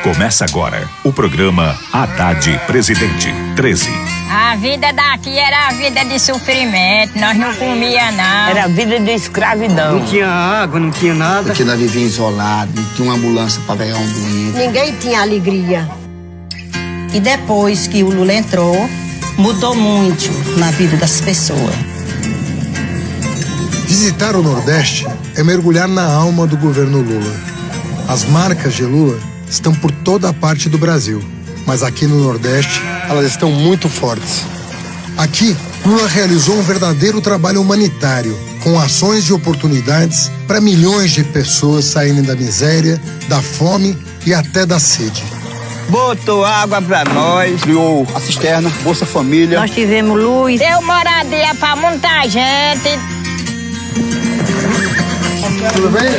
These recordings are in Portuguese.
Começa agora o programa Haddad Presidente 13. A vida daqui era a vida de sofrimento, nós não comia nada. Era a vida de escravidão. Não tinha água, não tinha nada. Porque nós vivíamos isolados, não tinha uma ambulância para pegar um doente. Ninguém tinha alegria. E depois que o Lula entrou, mudou muito na vida das pessoas. Visitar o Nordeste é mergulhar na alma do governo Lula. As marcas de Lula estão por toda a parte do Brasil, mas aqui no Nordeste elas estão muito fortes. Aqui, Lula realizou um verdadeiro trabalho humanitário, com ações e oportunidades para milhões de pessoas saírem da miséria, da fome e até da sede. Botou água pra nós. Criou a cisterna, Bolsa Família. Nós tivemos luz. Deu moradia pra muita gente. Tudo bem?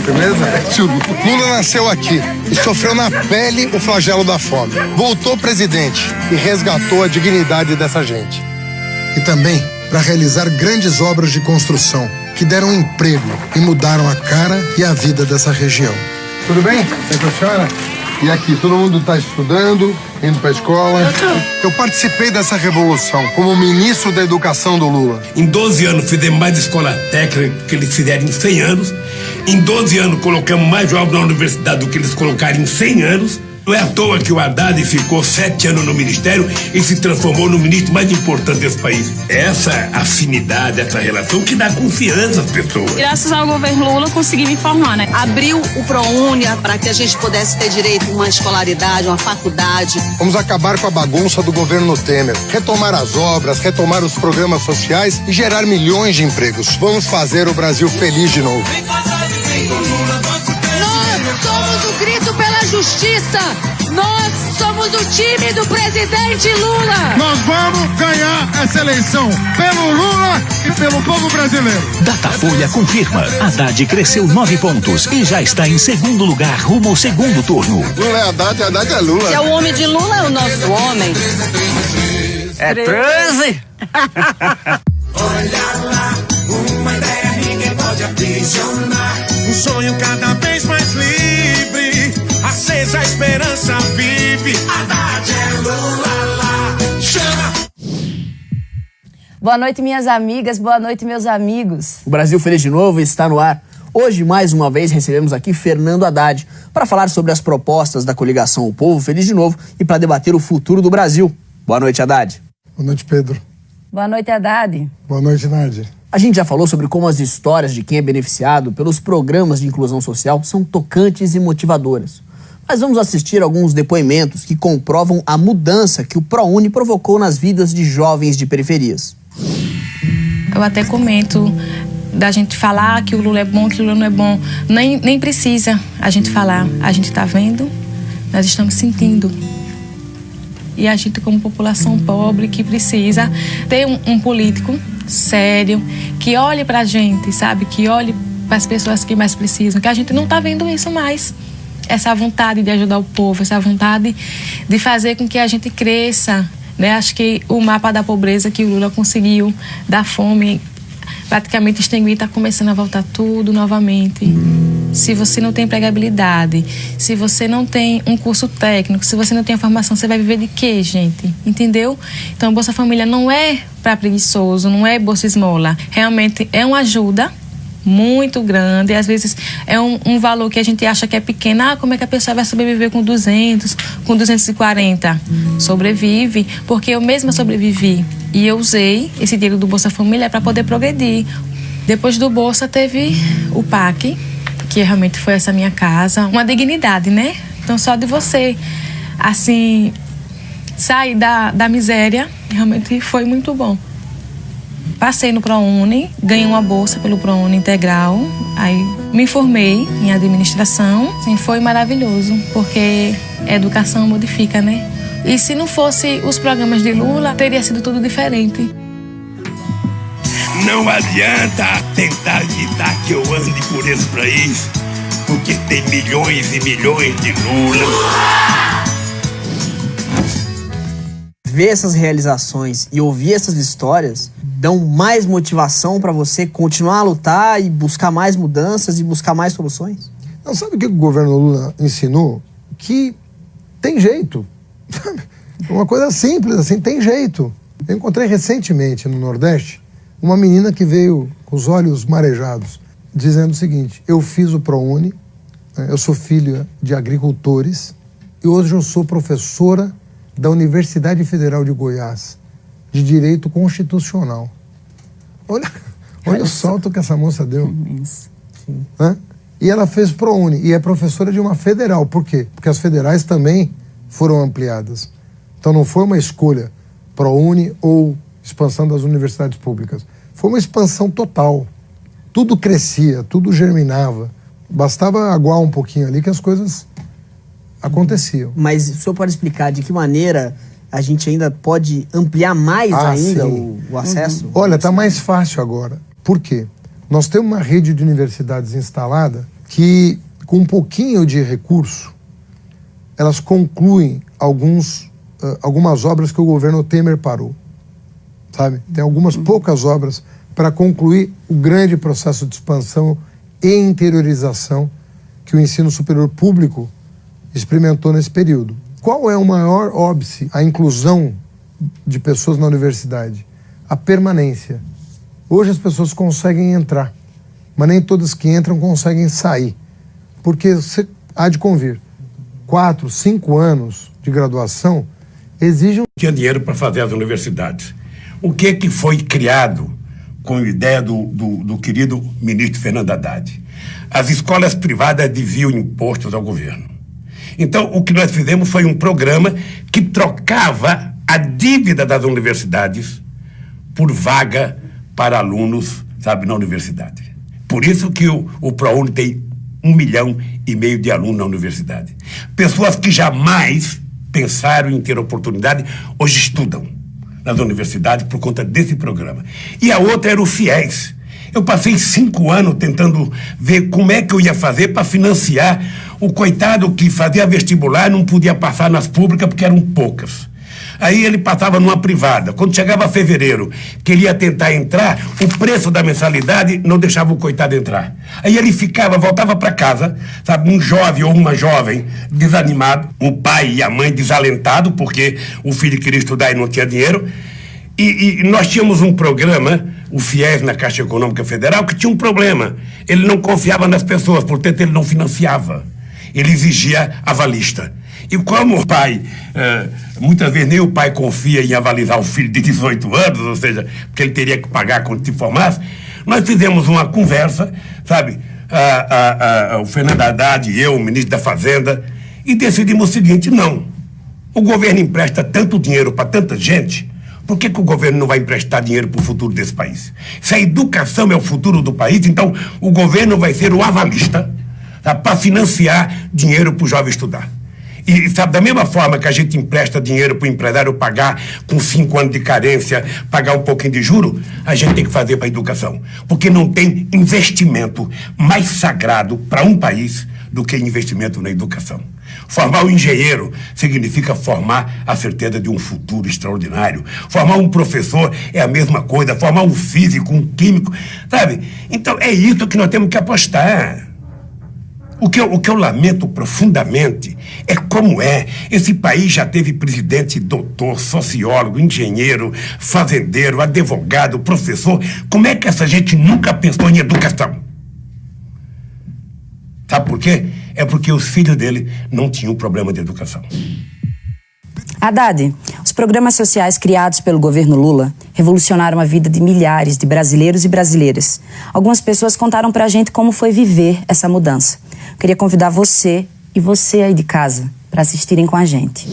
Beleza? Lula nasceu aqui e sofreu na pele o flagelo da fome. Voltou presidente e resgatou a dignidade dessa gente. E também para realizar grandes obras de construção que deram emprego e mudaram a cara e a vida dessa região. Tudo bem? É com a senhora? E aqui, todo mundo está estudando, indo para a escola. Eu participei dessa revolução como ministro da Educação do Lula. Em 12 anos fizemos mais escola técnica que eles fizeram em 100 anos. Em 12 anos colocamos mais jovens na universidade do que eles colocaram em 100 anos. Não é à toa que o Haddad ficou 7 anos no ministério e se transformou no ministro mais importante desse país. Essa afinidade, essa relação que dá confiança às pessoas. Graças ao governo Lula eu consegui me formar, né? Abriu o ProUni para que a gente pudesse ter direito a uma escolaridade, uma faculdade. Vamos acabar com a bagunça do governo Temer, retomar as obras, retomar os programas sociais e gerar milhões de empregos. Vamos fazer o Brasil feliz de novo. Nós somos o grito pela justiça. Nós somos o time do presidente Lula. Nós vamos ganhar essa eleição pelo Lula e pelo povo brasileiro. Datafolha confirma. Haddad cresceu 9 pontos e já está em segundo lugar rumo ao segundo turno. Lula é Haddad é Lula. Se é o homem de Lula, é o nosso homem. É 13? Olha lá, uma ideia ninguém pode aprisionar. Um sonho cada vez mais livre, acesa a esperança vive. Haddad é Lula lá, chama. Boa noite, minhas amigas, boa noite, meus amigos. O Brasil Feliz de Novo está no ar. Hoje, mais uma vez, recebemos aqui Fernando Haddad para falar sobre as propostas da coligação O Povo Feliz de Novo e para debater o futuro do Brasil. Boa noite, Haddad. Boa noite, Pedro. Boa noite, Haddad. Boa noite, Nádia. A gente já falou sobre como as histórias de quem é beneficiado pelos programas de inclusão social são tocantes e motivadoras. Mas vamos assistir alguns depoimentos que comprovam a mudança que o ProUni provocou nas vidas de jovens de periferias. Eu até comento da gente falar que o Lula é bom, que o Lula não é bom. Nem precisa a gente falar. A gente está vendo, nós estamos sentindo. E a gente, como população pobre, que precisa ter um político sério, que olhe pra gente, sabe? Que olhe para as pessoas que mais precisam, que a gente não tá vendo isso mais. Essa vontade de ajudar o povo, essa vontade de fazer com que a gente cresça, né? Acho que o mapa da pobreza que o Lula conseguiu, da fome, praticamente extinguir, está começando a voltar tudo novamente. Se você não tem empregabilidade, se você não tem um curso técnico, se você não tem a formação, você vai viver de quê, gente? Entendeu? Então, Bolsa Família não é para preguiçoso, não é Bolsa Esmola. Realmente é uma ajuda muito grande. Às vezes é um valor que a gente acha que é pequeno. Ah, como é que a pessoa vai sobreviver com 200, com 240? Sobrevive, porque eu mesma sobrevivi. E eu usei esse dinheiro do Bolsa Família para poder progredir. Depois do Bolsa teve o PAC, que realmente foi essa minha casa, uma dignidade, né? Então só de você, assim, sair da miséria, realmente foi muito bom. Passei no ProUni, ganhei uma bolsa pelo ProUni integral, aí me formei em administração, assim, foi maravilhoso, porque a educação modifica, né? E se não fosse os programas de Lula, teria sido tudo diferente. Não adianta tentar evitar que eu ande por esse país, porque tem milhões e milhões de Lula. Ver essas realizações e ouvir essas histórias dão mais motivação para você continuar a lutar e buscar mais mudanças e buscar mais soluções? Não, sabe o que o governo Lula ensinou? Que tem jeito. Uma coisa simples assim, tem jeito. Eu encontrei recentemente no Nordeste uma menina que veio com os olhos marejados, dizendo o seguinte: eu fiz o ProUni, eu sou filha de agricultores e hoje eu sou professora da Universidade Federal de Goiás, de Direito Constitucional. Olha o salto que essa moça deu. E ela fez ProUni e é professora de uma federal. Por quê? Porque as federais também foram ampliadas. Então não foi uma escolha ProUni ou expansão das universidades públicas. Foi uma expansão total. Tudo crescia, tudo germinava. Bastava aguar um pouquinho ali que as coisas aconteciam. Mas o senhor pode explicar de que maneira a gente ainda pode ampliar mais ainda o acesso? Olha, está mais fácil agora. Por quê? Nós temos uma rede de universidades instalada que, com um pouquinho de recurso, elas concluem algumas obras que o governo Temer parou. Sabe? Tem algumas poucas obras para concluir o grande processo de expansão e interiorização que o ensino superior público experimentou nesse período. Qual é o maior óbice à inclusão de pessoas na universidade? A permanência. Hoje as pessoas conseguem entrar, mas nem todas que entram conseguem sair. Porque você há de convir, 4, 5 anos de graduação exigem... Tinha dinheiro para fazer as universidades. O que foi criado com a ideia do querido ministro Fernando Haddad? As escolas privadas deviam impostos ao governo. Então, o que nós fizemos foi um programa que trocava a dívida das universidades por vaga para alunos, sabe, na universidade. Por isso que o ProUni tem 1,5 milhão de alunos na universidade. Pessoas que jamais pensaram em ter oportunidade, hoje estudam nas universidades por conta desse programa. E a outra era o FIES. Eu passei 5 anos tentando ver como é que eu ia fazer para financiar o coitado que fazia vestibular e não podia passar nas públicas porque eram poucas. Aí ele passava numa privada. Quando chegava fevereiro, que ele ia tentar entrar, o preço da mensalidade não deixava o coitado entrar. Aí ele voltava para casa, sabe, um jovem ou uma jovem desanimado, o pai e a mãe desalentados, porque o filho queria estudar e não tinha dinheiro. E nós tínhamos um programa, o FIES na Caixa Econômica Federal, que tinha um problema. Ele não confiava nas pessoas, portanto ele não financiava. Ele exigia avalista. E como o pai, muitas vezes nem o pai confia em avalizar o filho de 18 anos, ou seja, porque ele teria que pagar quando se formasse, nós fizemos uma conversa, sabe, o Fernando Haddad e eu, o ministro da Fazenda, e decidimos o seguinte: não, o governo empresta tanto dinheiro para tanta gente, por que o governo não vai emprestar dinheiro para o futuro desse país? Se a educação é o futuro do país, então o governo vai ser o avalista, tá, para financiar dinheiro para o jovem estudar. E, sabe, da mesma forma que a gente empresta dinheiro para o empresário pagar com 5 anos de carência, pagar um pouquinho de juro, a gente tem que fazer para a educação. Porque não tem investimento mais sagrado para um país do que investimento na educação. Formar um engenheiro significa formar a certeza de um futuro extraordinário. Formar um professor é a mesma coisa, formar um físico, um químico, sabe? Então é isso que nós temos que apostar. O que eu lamento profundamente é como esse país já teve presidente, doutor, sociólogo, engenheiro, fazendeiro, advogado, professor. Como é que essa gente nunca pensou em educação? Sabe por quê? É porque os filhos dele não tinham problema de educação. Haddad, os programas sociais criados pelo governo Lula revolucionaram a vida de milhares de brasileiros e brasileiras. Algumas pessoas contaram pra gente como foi viver essa mudança. Queria convidar você e você aí de casa para assistirem com a gente.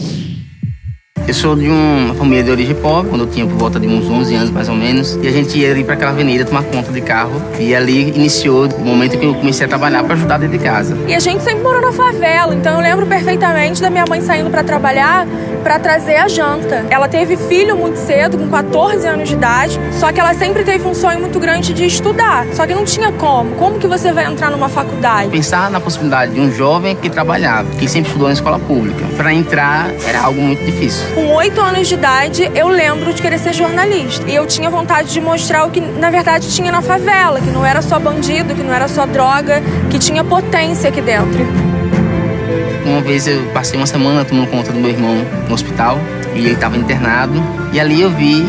Eu sou de uma família de origem pobre, quando eu tinha por volta de uns 11 anos mais ou menos, e a gente ia ali para aquela avenida tomar conta de carro, e ali iniciou o momento que eu comecei a trabalhar para ajudar dentro de casa. E a gente sempre morou na favela, então eu lembro perfeitamente da minha mãe saindo para trabalhar para trazer a janta. Ela teve filho muito cedo, com 14 anos de idade, só que ela sempre teve um sonho muito grande de estudar. Só que não tinha como. Como que você vai entrar numa faculdade? Pensar na possibilidade de um jovem que trabalhava, que sempre estudou na escola pública, para entrar era algo muito difícil. Com 8 anos de idade, eu lembro de querer ser jornalista. E eu tinha vontade de mostrar o que, na verdade, tinha na favela, que não era só bandido, que não era só droga, que tinha potência aqui dentro. Uma vez eu passei uma semana tomando conta do meu irmão no hospital e ele estava internado. E ali eu vi,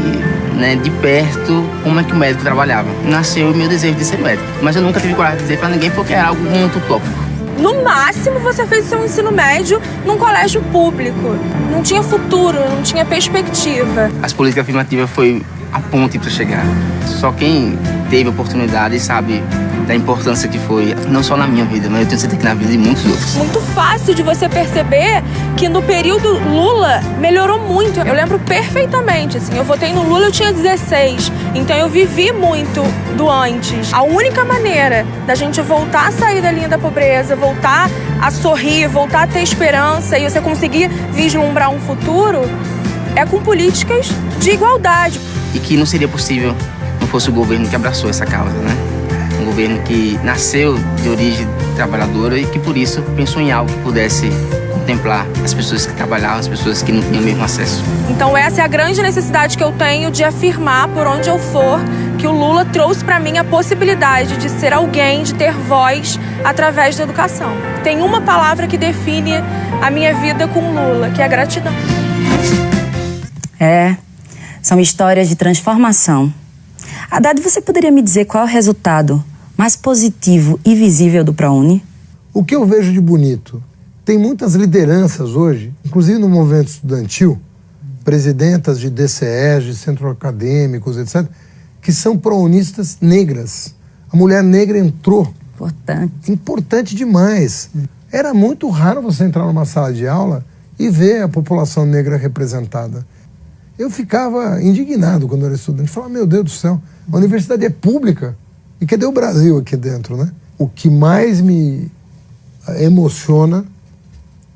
né, de perto como é que o médico trabalhava. Nasceu o meu desejo de ser médico. Mas eu nunca tive coragem de dizer para ninguém porque era algo muito utópico. No máximo, você fez seu ensino médio num colégio público. Não tinha futuro, não tinha perspectiva. As políticas afirmativas foi a ponte para chegar. Só quem teve oportunidade sabe da importância que foi, não só na minha vida, mas eu tenho certeza que na vida de muitos outros. Muito fácil de você perceber que no período Lula melhorou muito. Eu lembro perfeitamente, assim, eu votei no Lula, eu tinha 16, então eu vivi muito do antes. A única maneira da gente voltar a sair da linha da pobreza, voltar a sorrir, voltar a ter esperança e você conseguir vislumbrar um futuro é com políticas de igualdade. E que não seria possível não fosse o governo que abraçou essa causa, né? Um governo que nasceu de origem trabalhadora e que, por isso, pensou em algo que pudesse contemplar as pessoas que trabalhavam, as pessoas que não tinham o mesmo acesso. Então essa é a grande necessidade que eu tenho de afirmar, por onde eu for, que o Lula trouxe para mim a possibilidade de ser alguém, de ter voz através da educação. Tem uma palavra que define a minha vida com o Lula, que é gratidão. São histórias de transformação. Haddad, você poderia me dizer qual é o resultado mais positivo e visível do ProUni? O que eu vejo de bonito? Tem muitas lideranças hoje, inclusive no movimento estudantil, presidentas de DCEs, de centros acadêmicos, etc., que são prounistas negras. A mulher negra entrou. Importante demais. Era muito raro você entrar numa sala de aula e ver a população negra representada. Eu ficava indignado quando eu era estudante. Falava, meu Deus do céu, a universidade é pública. E cadê o Brasil aqui dentro, né? O que mais me emociona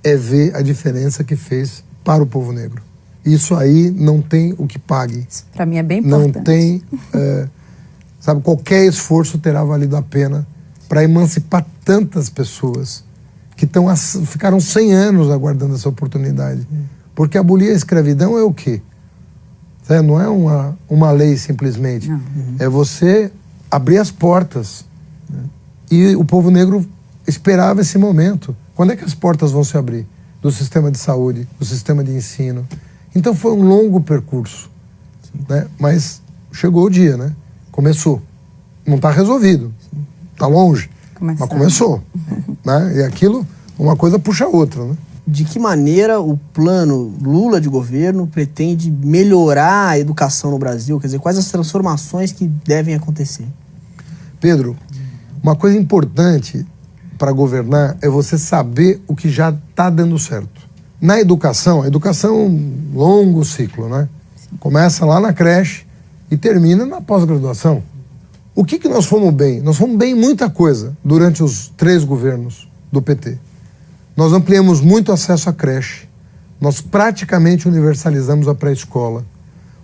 é ver a diferença que fez para o povo negro. Isso aí não tem o que pague. Para mim é bem importante. Não tem, sabe, qualquer esforço terá valido a pena para emancipar tantas pessoas que ficaram 100 anos aguardando essa oportunidade. Porque abolir a escravidão é o quê? Não é uma lei simplesmente. É você abrir as portas. E o povo negro esperava esse momento. Quando é que as portas vão se abrir? Do sistema de saúde, do sistema de ensino. Então foi um longo percurso. Né? Mas chegou o dia, né? Começou. Não está resolvido. Está longe. Mas começou. Né? E aquilo, uma coisa puxa a outra, né? De que maneira o plano Lula de governo pretende melhorar a educação no Brasil? Quer dizer, quais as transformações que devem acontecer? Pedro, uma coisa importante para governar é você saber o que já está dando certo. Na educação, a educação é um longo ciclo, né? Começa lá na creche e termina na pós-graduação. O que nós fomos bem? Nós fomos bem em muita coisa durante os 3 governos do PT. Nós ampliamos muito o acesso à creche. Nós praticamente universalizamos a pré-escola.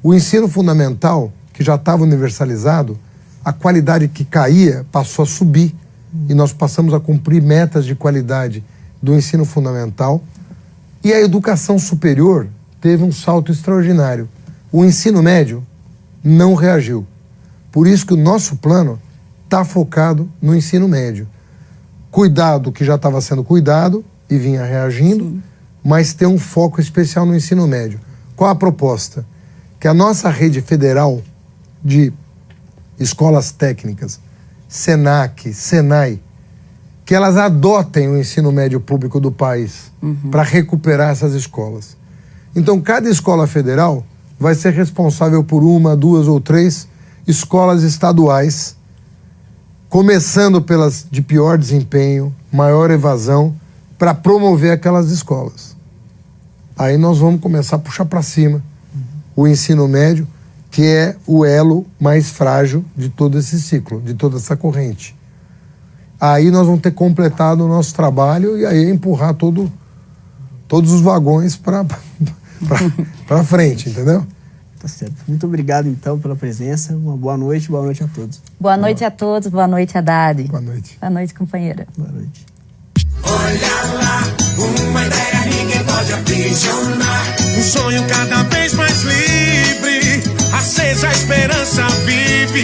O ensino fundamental, que já estava universalizado, a qualidade que caía passou a subir. E nós passamos a cumprir metas de qualidade do ensino fundamental. E a educação superior teve um salto extraordinário. O ensino médio não reagiu. Por isso que o nosso plano está focado no ensino médio. Cuidar do que já estava sendo cuidado e vinha reagindo, mas ter um foco especial no ensino médio. Qual a proposta? Que a nossa rede federal de escolas técnicas, SENAC, SENAI, que elas adotem o ensino médio público do país para recuperar essas escolas. Então, cada escola federal vai ser responsável por 1, 2 ou 3 escolas estaduais, começando pelas de pior desempenho, maior evasão, para promover aquelas escolas. Aí nós vamos começar a puxar para cima o ensino médio, que é o elo mais frágil de todo esse ciclo, de toda essa corrente. Aí nós vamos ter completado o nosso trabalho e aí empurrar todos os vagões pra frente, entendeu? Tá certo. Muito obrigado, então, pela presença. Uma boa noite a todos. Boa noite a todos, boa noite, Haddad. Boa noite. Boa noite, companheira. Boa noite. Olha lá, uma ideia ninguém pode aprisionar. Um sonho cada vez mais livre, acesa a esperança vive.